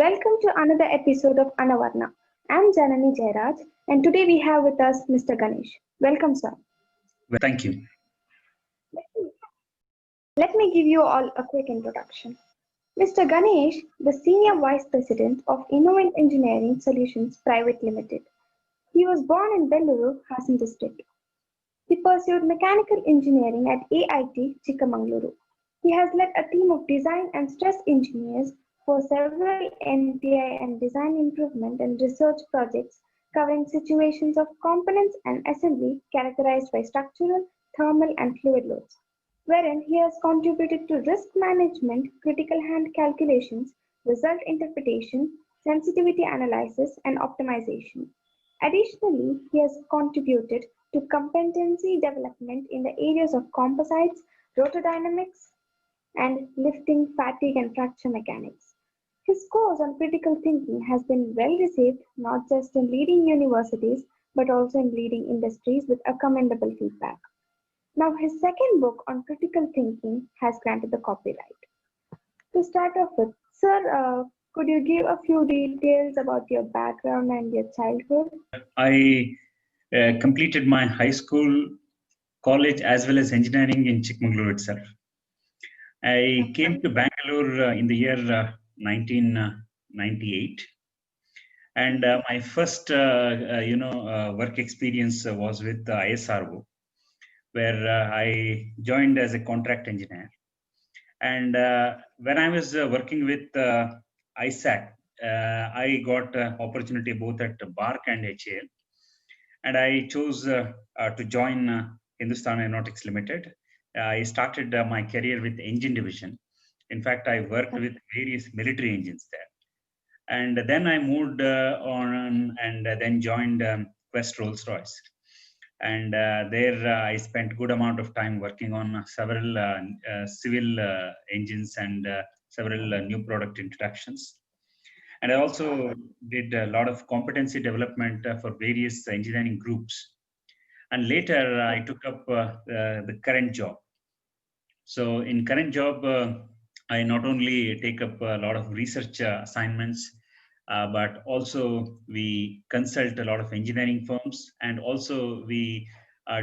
Welcome to another episode of Anavarna. I'm Janani Jairaj, and today we have with us Mr. Ganesh. Welcome, sir. Thank you. Let me give you all a quick introduction. Mr. Ganesh, the Senior Vice President of Innovent Engineering Solutions Private Limited. He was born in Belluru, Hassan district. He pursued mechanical engineering at AIT Chikmagaluru. He has led a team of design and stress engineers for several NPI and design improvement and research projects covering situations of components and assembly characterized by structural, thermal, and fluid loads, wherein he has contributed to risk management, critical hand calculations, result interpretation, sensitivity analysis, and optimization. Additionally, he has contributed to competency development in the areas of composites, rotordynamics, and lifting, fatigue, and fracture mechanics. His course on critical thinking has been well received not just in leading universities but also in leading industries with a commendable feedback. Now, his second book on critical thinking has granted the copyright. To start off with, sir, could you give a few details about your background and your childhood? I completed my high school, college, as well as engineering in Chikmagalur itself. I came to Bangalore in the year 1998, and my first, work experience was with ISRO, where I joined as a contract engineer. And when I was working with ISAC, I got opportunity both at BARC and HAL, and I chose to join Hindustan Aeronautics Limited. I started my career with engine division. In fact, I worked with various military engines there. And then I moved on and then joined Quest Rolls-Royce. And there I spent good amount of time working on several civil engines and several new product introductions. And I also did a lot of competency development for various engineering groups. And later I took up the current job. So in current job, I not only take up a lot of research assignments, but also we consult a lot of engineering firms, and also we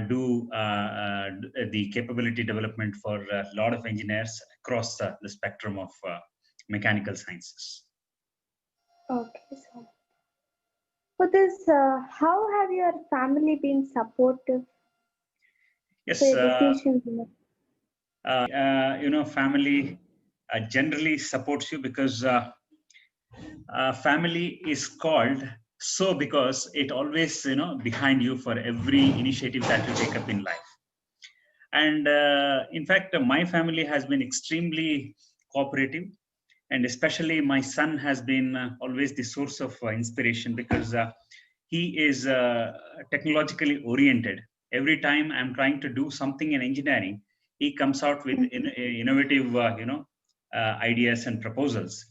do the capability development for a lot of engineers across the spectrum of mechanical sciences. Okay, so for this, how have your family been supportive Yes, for your decisions? family generally supports you because family is called so because it always behind you for every initiative that you take up in life. And in fact, my family has been extremely cooperative, and especially my son has been always the source of inspiration because he is technologically oriented. Every time I'm trying to do something in engineering, he comes out with innovative ideas and proposals.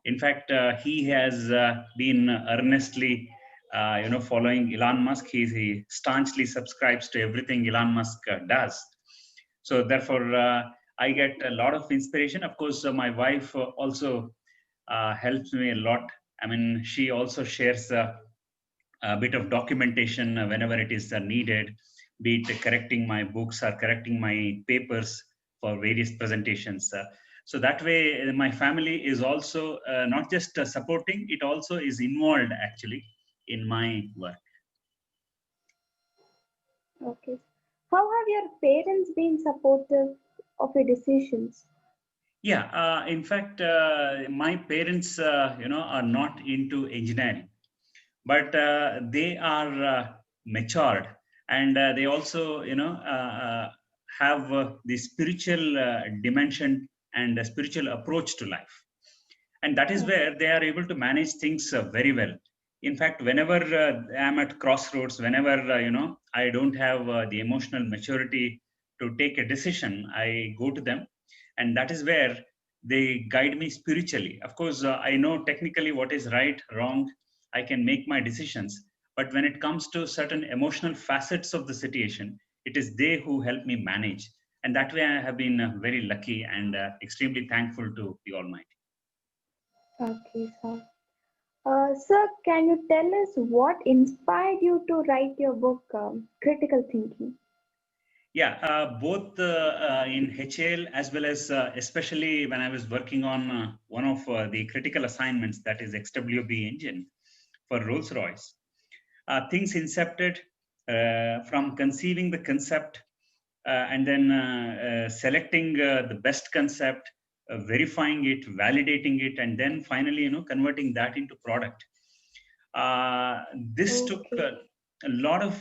In fact, he has been earnestly following Elon Musk. He staunchly subscribes to everything Elon Musk does. So therefore I get a lot of inspiration. Of course, my wife also helps me a lot. I mean, she also shares a bit of documentation whenever it is needed, be it correcting my books or correcting my papers for various presentations. So that way, my family is also not just supporting, it also is involved actually in my work. Okay. How have your parents been supportive of your decisions? Yeah, in fact, my parents, are not into engineering, but they are matured, and they also, have the spiritual dimension and a spiritual approach to life, and that is where they are able to manage things very well. In fact, whenever I'm at crossroads, whenever I don't have the emotional maturity to take a decision, I go to them, and that is where they guide me spiritually. Of course, I know technically what is right, wrong. I can make my decisions, but when it comes to certain emotional facets of the situation, it is they who help me manage. And that way I have been very lucky and extremely thankful to the Almighty. Okay, sir. Sir, can you tell us what inspired you to write your book, Critical Thinking? Yeah, both in HAL as well as especially when I was working on one of the critical assignments, that is XWB engine for Rolls-Royce. Things incepted from conceiving the concept and then selecting the best concept, verifying it, validating it, and then finally, converting that into product. This took Okay. a lot of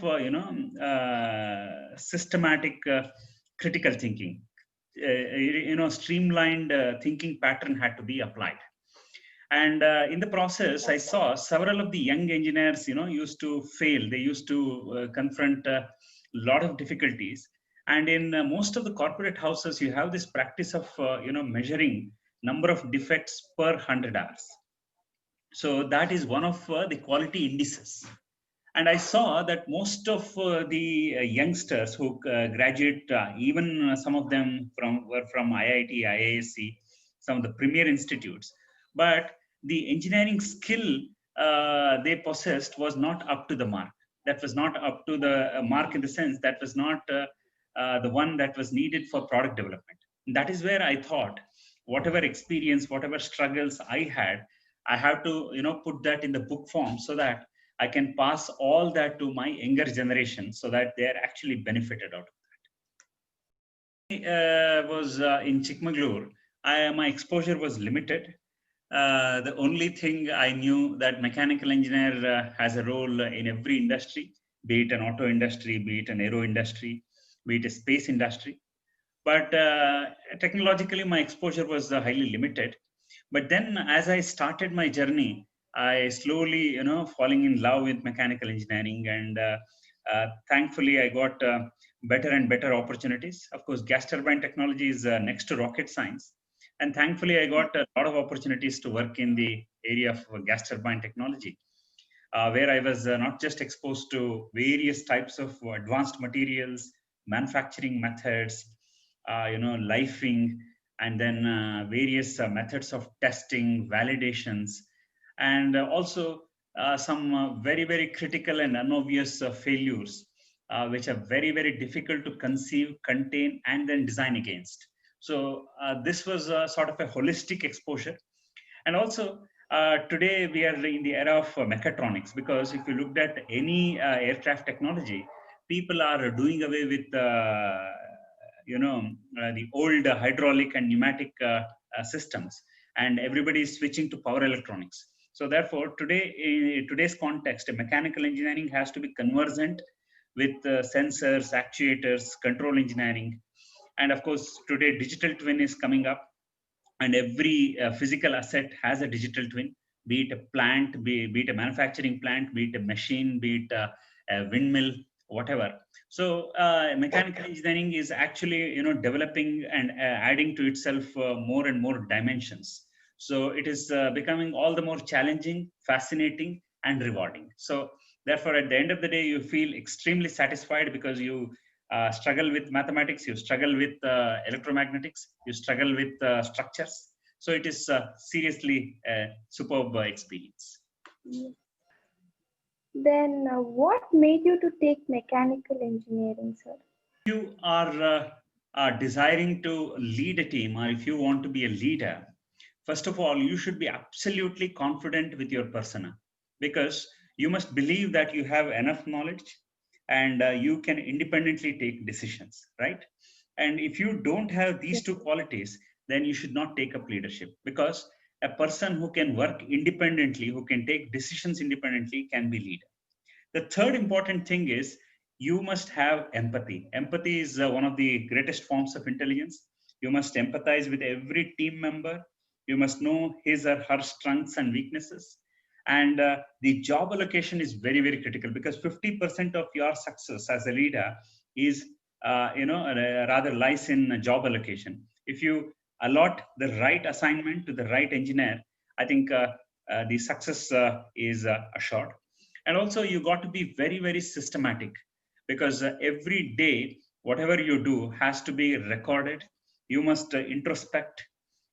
systematic critical thinking. Streamlined thinking pattern had to be applied. And in the process, I saw several of the young engineers, used to fail. They used to confront a lot of difficulties. And in most of the corporate houses, you have this practice of measuring number of defects per 100 hours. So that is one of the quality indices. And I saw that most of the youngsters who graduate, even some of them were from IIT, IISc, some of the premier institutes, but the engineering skill they possessed was not up to the mark. That was not up to the mark in the sense that was not the one that was needed for product development. That is where I thought, whatever experience, whatever struggles I had, I have to put that in the book form so that I can pass all that to my younger generation so that they are actually benefited out of it. Was in Chikmagalur. My exposure was limited. The only thing I knew that mechanical engineer has a role in every industry, be it an auto industry, be it an aero industry, be it a space industry. But technologically, my exposure was highly limited. But then as I started my journey, I slowly, falling in love with mechanical engineering. And thankfully, I got better and better opportunities. Of course, gas turbine technology is next to rocket science. And thankfully, I got a lot of opportunities to work in the area of gas turbine technology, where I was not just exposed to various types of advanced materials, manufacturing methods, lifing, and then various methods of testing, validations, and also some very, very critical and unobvious failures, which are very, very difficult to conceive, contain, and then design against. So this was sort of a holistic exposure. And also, today we are in the era of mechatronics, because if you looked at any aircraft technology, people are doing away with the old hydraulic and pneumatic systems, and everybody is switching to power electronics. So therefore, today, in today's context, mechanical engineering has to be conversant with sensors, actuators, control engineering. And of course, today digital twin is coming up, and every physical asset has a digital twin, be it a plant, be it a manufacturing plant, be it a machine, be it a windmill, whatever. So mechanical engineering is actually developing and adding to itself more and more dimensions. So it is becoming all the more challenging, fascinating, and rewarding. So therefore, at the end of the day, you feel extremely satisfied because you struggle with mathematics, you struggle with electromagnetics, you struggle with structures. So it is seriously a superb experience. Then, what made you to take mechanical engineering, sir? You are desiring to lead a team, or if you want to be a leader, first of all, you should be absolutely confident with your persona, because you must believe that you have enough knowledge and you can independently take decisions, right? And if you don't have these two qualities, then you should not take up leadership, because a person who can work independently, who can take decisions independently, can be leader. The third important thing is you must have empathy. Empathy is one of the greatest forms of intelligence. You must empathize with every team member. You must know his or her strengths and weaknesses. And the job allocation is very, very critical, because 50% of your success as a leader is, rather lies in job allocation. If you allot the right assignment to the right engineer, I think the success is assured. And also, you got to be very, very systematic, because every day, whatever you do has to be recorded. You must introspect.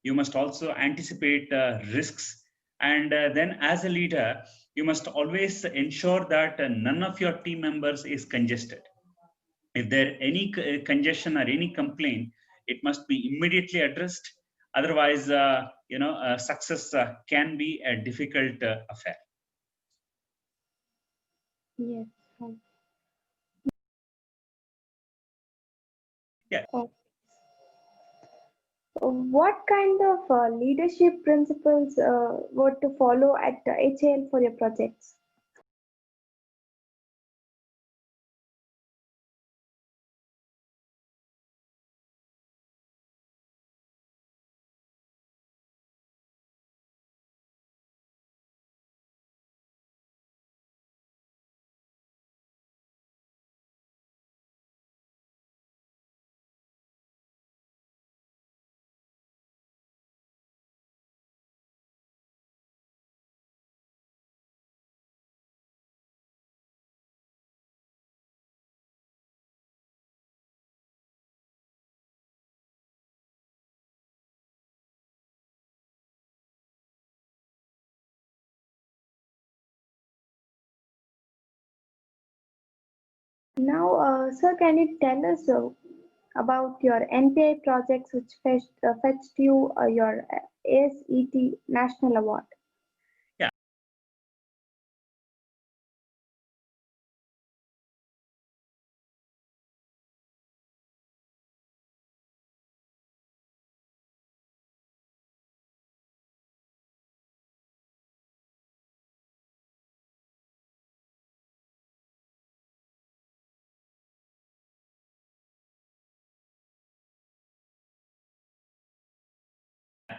You must also anticipate risks, And then as a leader, you must always ensure that none of your team members is congested. If there any congestion or any complaint, it must be immediately addressed. Otherwise, success can be a difficult affair. Yes. Yeah. What kind of leadership principles were to follow at HAL for your projects? Now, sir, can you tell us about your NPI projects which fetched you your ASET National Award? Yeah.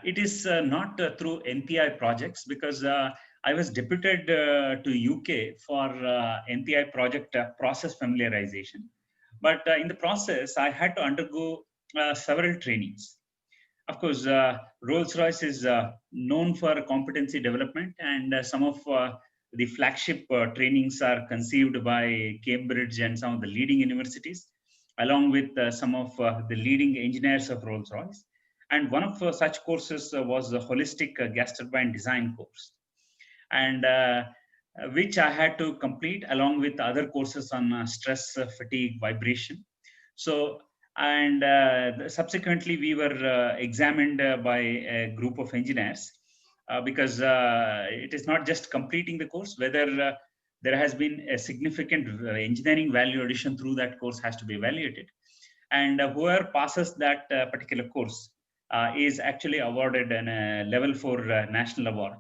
It is not through NPI projects, because I was deputed to UK for NPI project process familiarization. But in the process, I had to undergo several trainings. Of course, Rolls-Royce is known for competency development, and some of the flagship trainings are conceived by Cambridge and some of the leading universities, along with some of the leading engineers of Rolls-Royce. And one of such courses was the holistic gas turbine design course, and which I had to complete along with other courses on stress, fatigue, vibration. So, and subsequently, we were examined by a group of engineers, because it is not just completing the course, whether there has been a significant engineering value addition through that course has to be evaluated. And whoever passes that particular course is actually awarded a level 4 national award.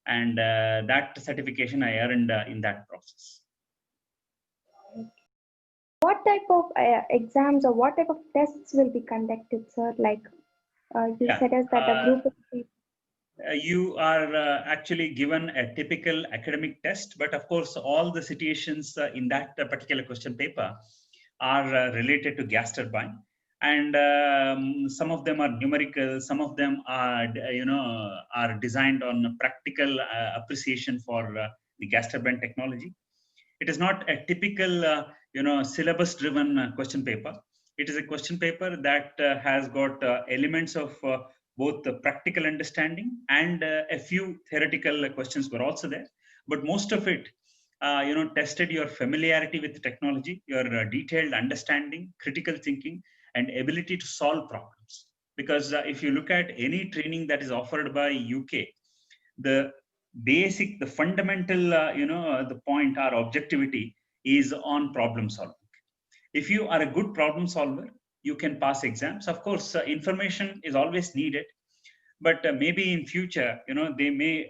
And that certification I earned in that process. What type of exams or what type of tests will be conducted, sir? Like you said us that a group of people. You are actually given a typical academic test, but of course, all the situations in that particular question paper are related to gas turbine, and some of them are numerical, some of them are are designed on practical appreciation for the gas turbine technology. It is not a typical syllabus driven question paper. It is a question paper that has got elements of both the practical understanding and a few theoretical questions were also there, but most of it tested your familiarity with the technology, your detailed understanding, critical thinking, and ability to solve problems. Because if you look at any training that is offered by UK, the basic, the fundamental, the point, our objectivity is on problem solving. If you are a good problem solver, you can pass exams. Of course, information is always needed, but maybe in future, they may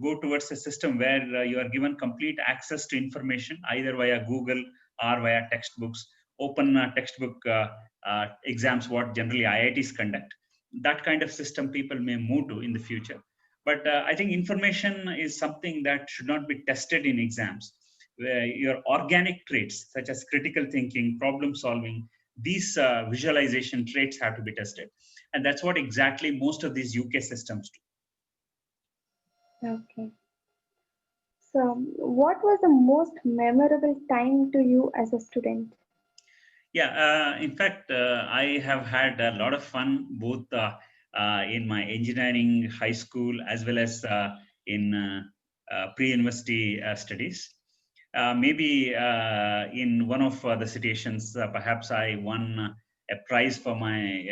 go towards a system where you are given complete access to information, either via Google or via textbooks, open textbook exams, what generally IITs conduct. That kind of system people may move to in the future. But I think information is something that should not be tested in exams, where your organic traits, such as critical thinking, problem solving, these visualization traits have to be tested. And that's what exactly most of these UK systems do. Okay. So, what was the most memorable time to you as a student? Yeah, in fact, I have had a lot of fun both in my engineering high school as well as in pre-university studies. Maybe in one of the situations, perhaps I won a prize for my,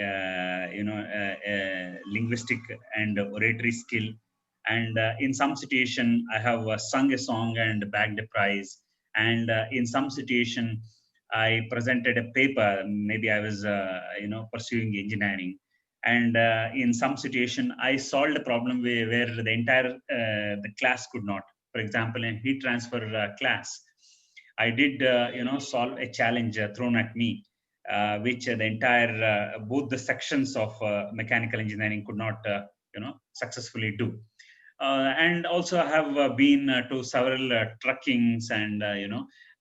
linguistic and oratory skill. And in some situation, I have sung a song and bagged a prize. And in some situation, I presented a paper. Maybe I was, pursuing engineering. And in some situation, I solved a problem where the entire the class could not. For example, in heat transfer class, I did, solve a challenge thrown at me, which the entire, both the sections of mechanical engineering could not, successfully do. And also I have been to several truckings, and,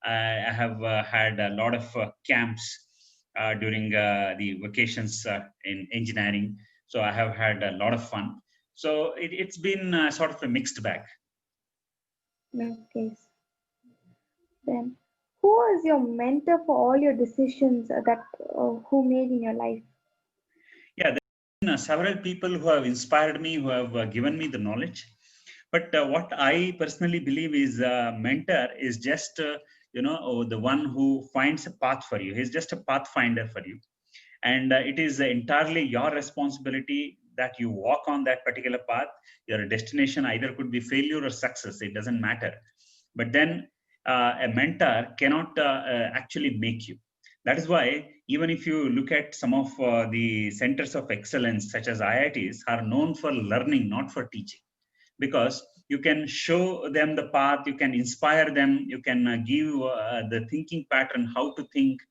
I have had a lot of camps during the vacations in engineering. So I have had a lot of fun. So it's been sort of a mixed bag. Okay. Then, who was your mentor for all your decisions who made in your life? Yeah, there have been several people who have inspired me, who have given me the knowledge. But what I personally believe is mentor is just, the one who finds a path for you. He's just a pathfinder for you. And it is entirely your responsibility that you walk on that particular path. Your destination either could be failure or success, it doesn't matter. But then a mentor cannot actually make you. That is why, even if you look at some of the centers of excellence, such as IITs, are known for learning, not for teaching, because you can show them the path, you can inspire them, you can give the thinking pattern, how to think,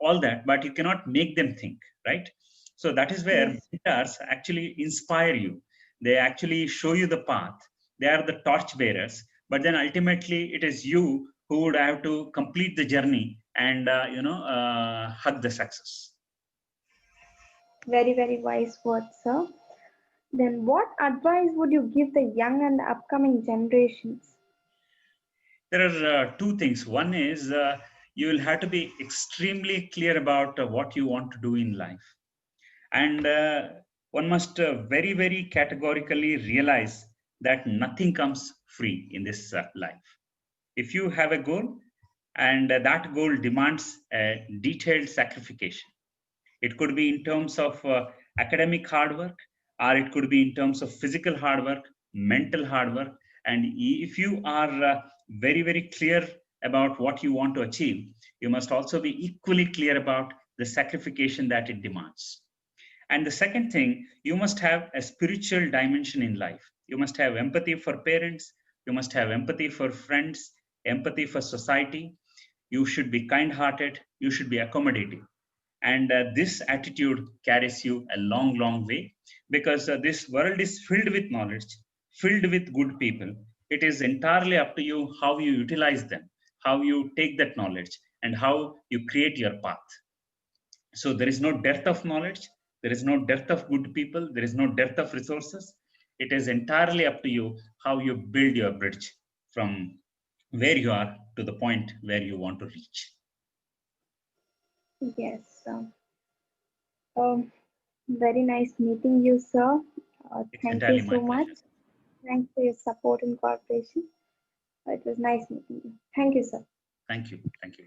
all that, but you cannot make them think, right? So that is where Yes. mentors actually inspire you. They actually show you the path. They are the torch bearers, but then ultimately it is you who would have to complete the journey and, hug the success. Very, very wise words, sir. Then, what advice would you give the young and the upcoming generations? There are two things. One is you will have to be extremely clear about what you want to do in life. And one must very, very categorically realize that nothing comes free in this life. If you have a goal, and that goal demands a detailed sacrification, it could be in terms of academic hard work, or it could be in terms of physical hard work, mental hard work. And if you are very, very clear about what you want to achieve, you must also be equally clear about the sacrification that it demands. And the second thing, you must have a spiritual dimension in life. You must have empathy for parents, you must have empathy for friends, empathy for society. You should be kind hearted, you should be accommodating. And this attitude carries you a long, long way, because this world is filled with knowledge, filled with good people. It is entirely up to you how you utilize them, how you take that knowledge, and how you create your path. So there is no dearth of knowledge, there is no dearth of good people, there is no dearth of resources. It is entirely up to you how you build your bridge from where you are to the point where you want to reach. Yes. Um, Very nice meeting you, sir. It's Thank you entirely my so much. pleasure. Thanks for your support and cooperation. It was nice meeting you. Thank you, sir. Thank you. Thank you.